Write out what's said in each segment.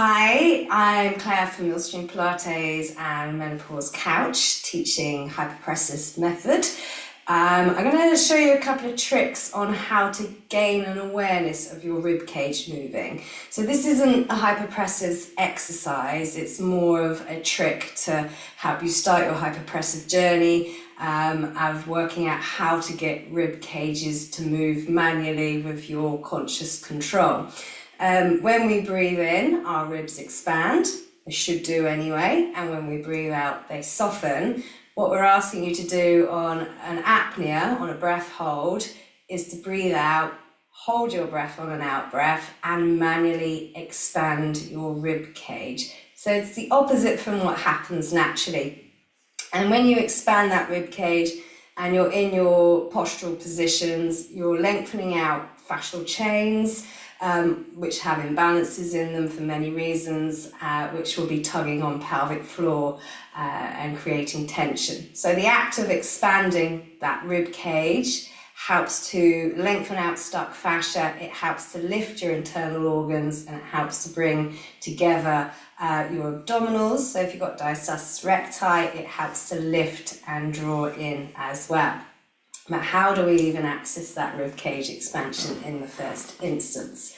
Hi, I'm Claire from Millstream Pilates and Menopause Couch, teaching Hypopressives method. I'm going to show you a couple of tricks on how to gain an awareness of your rib cage moving. So this isn't a Hypopressives exercise, it's more of a trick to help you start your hypopressive journey of working out how to get rib cages to move manually with your conscious control. When we breathe in, our ribs expand, they should do anyway, and when we breathe out, they soften. What we're asking you to do on an apnea, on a breath hold, is to breathe out, hold your breath on an out breath, and manually expand your rib cage. So it's the opposite from what happens naturally. And when you expand that rib cage and you're in your postural positions, you're lengthening out fascial chains, which have imbalances in them for many reasons, which will be tugging on pelvic floor and creating tension. So the act of expanding that rib cage helps to lengthen out stuck fascia, it helps to lift your internal organs, and it helps to bring together your abdominals. So if you've got diastasis recti, it helps to lift and draw in as well. But how do we even access that rib cage expansion in the first instance?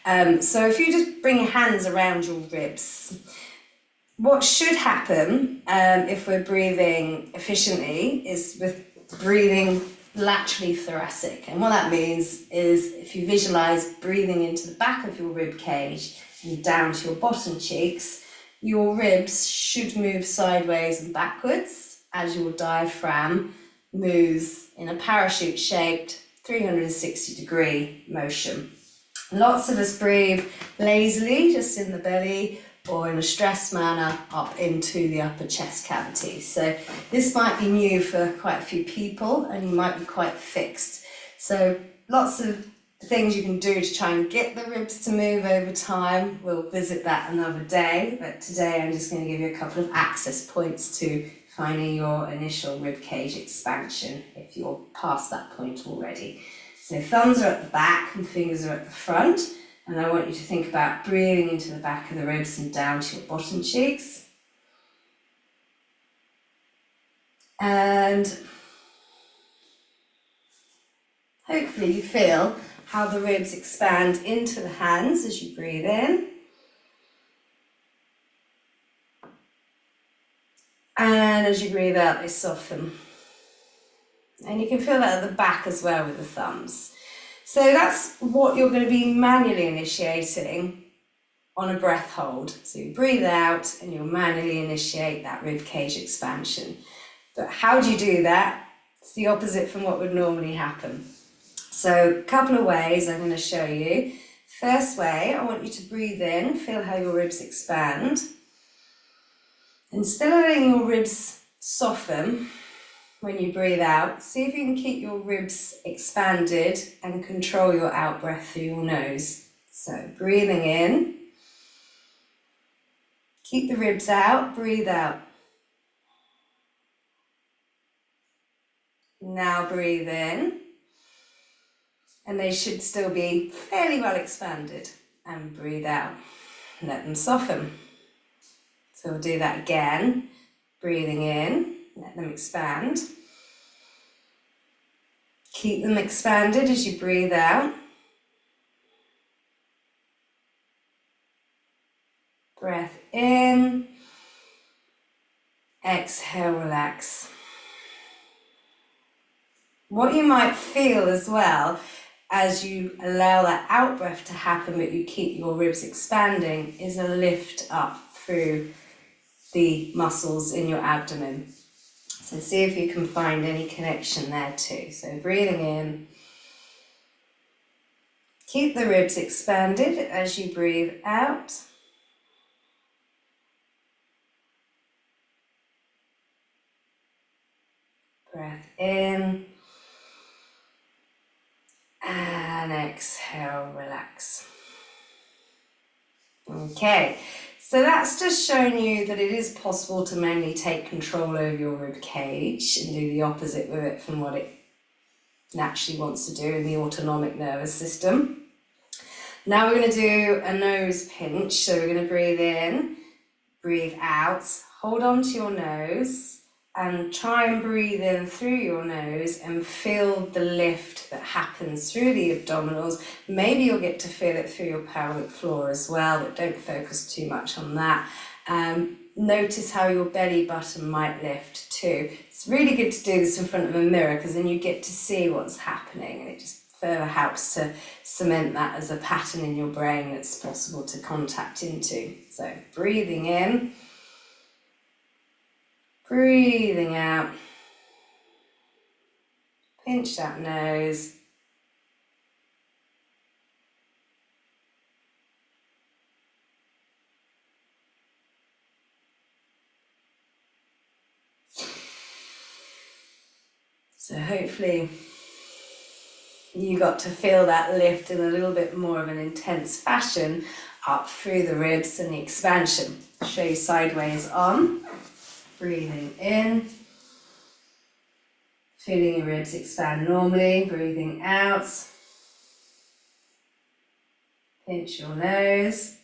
So if you just bring your hands around your ribs, what should happen if we're breathing efficiently is with breathing laterally thoracic. And what that means is if you visualize breathing into the back of your rib cage and down to your bottom cheeks, your ribs should move sideways and backwards as your diaphragm moves in a parachute-shaped 360-degree motion. Lots of us breathe lazily, just in the belly, or in a stressed manner up into the upper chest cavity. So this might be new for quite a few people, and you might be quite fixed. So lots of things you can do to try and get the ribs to move over time. We'll visit that another day, but today I'm just going to give you a couple of access points to finding your initial rib cage expansion if you're past that point already. So thumbs are at the back and fingers are at the front, and I want you to think about breathing into the back of the ribs and down to your bottom cheeks. And hopefully you feel how the ribs expand into the hands as you breathe in. And as you breathe out, they soften. And you can feel that at the back as well with the thumbs. So that's what you're going to be manually initiating on a breath hold. So you breathe out and you'll manually initiate that rib cage expansion. But how do you do that? It's the opposite from what would normally happen. So a couple of ways I'm going to show you. First way, I want you to breathe in, feel how your ribs expand. Instead of letting your ribs soften when you breathe out, see if you can keep your ribs expanded and control your out breath through your nose. So breathing in, keep the ribs out, breathe out. Now breathe in, and they should still be fairly well expanded, and breathe out. Let them soften. So we'll do that again, breathing in, let them expand. Keep them expanded as you breathe out. Breath in, exhale, relax. What you might feel as well as you allow that out breath to happen but you keep your ribs expanding is a lift up through the muscles in your abdomen. So see if you can find any connection there too. So breathing in, keep the ribs expanded as you breathe out. Breath in, and exhale, relax. Okay. So that's just showing you that it is possible to manually take control over your rib cage and do the opposite with it from what it naturally wants to do in the autonomic nervous system. Now we're going to do a nose pinch. So we're going to breathe in, breathe out, hold on to your nose, and try and breathe in through your nose and feel the lift that happens through the abdominals. Maybe you'll get to feel it through your pelvic floor as well, but don't focus too much on that. Notice how your belly button might lift too. It's really good to do this in front of a mirror because then you get to see what's happening, and it just further helps to cement that as a pattern in your brain that's possible to contact into. So breathing in, breathing out, pinch that nose, so hopefully you got to feel that lift in a little bit more of an intense fashion up through the ribs and the expansion. Show you sideways on, breathing in, feeling your ribs expand normally, breathing out, pinch your nose,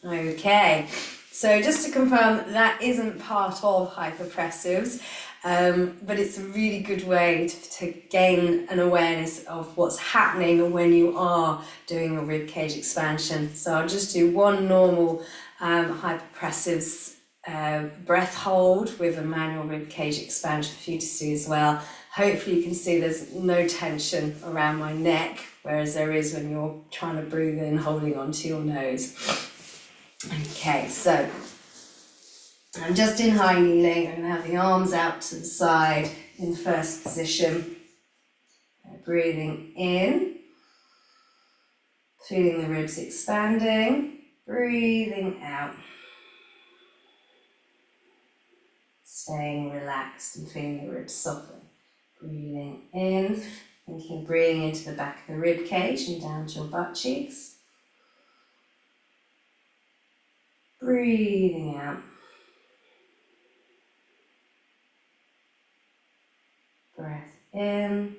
okay, so just to confirm, that isn't part of hypopressives, but it's a really good way to gain an awareness of what's happening when you are doing your ribcage expansion. So I'll just do one normal hypopressives breath hold with a manual ribcage expansion for you to see as well. Hopefully you can see there's no tension around my neck, whereas there is when you're trying to breathe in, holding onto your nose. Okay, so I'm just in high kneeling. I'm going to have the arms out to the side in first position. Breathing in, feeling the ribs expanding, breathing out, staying relaxed and feeling the ribs soften. Breathing in, thinking of breathing into the back of the rib cage and down to your butt cheeks. Breathing out. Breath in.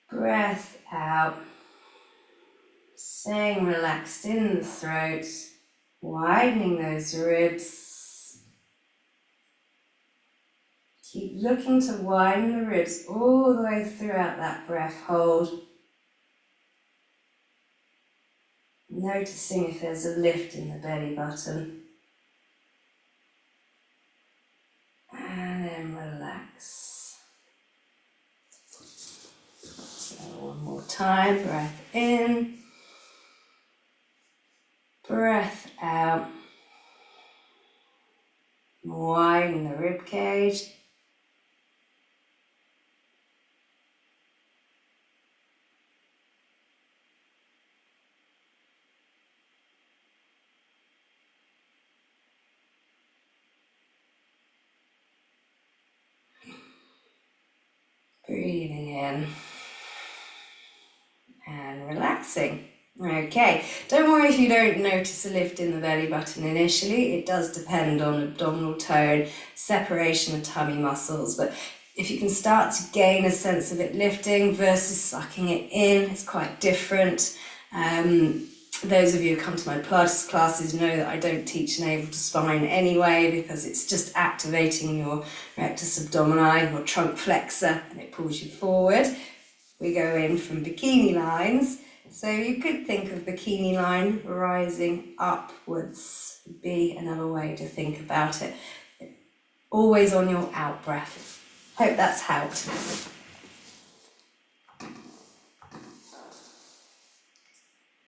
Breath out. Staying relaxed in the throat, widening those ribs. Keep looking to widen the ribs all the way throughout that breath hold. Noticing if there's a lift in the belly button. And then relax. So one more time, breath in. Breath out. Widen the rib cage. Breathing in and relaxing. Okay, don't worry if you don't notice a lift in the belly button initially. It does depend on abdominal tone, separation of tummy muscles, but if you can start to gain a sense of it lifting versus sucking it in, it's quite different. Those of you who come to my Pilates classes know that I don't teach navel to spine anyway, because it's just activating your rectus abdomini, your trunk flexor, and it pulls you forward. We go in from bikini lines. So you could think of bikini line rising upwards, would be another way to think about it. Always on your out breath. Hope that's helped.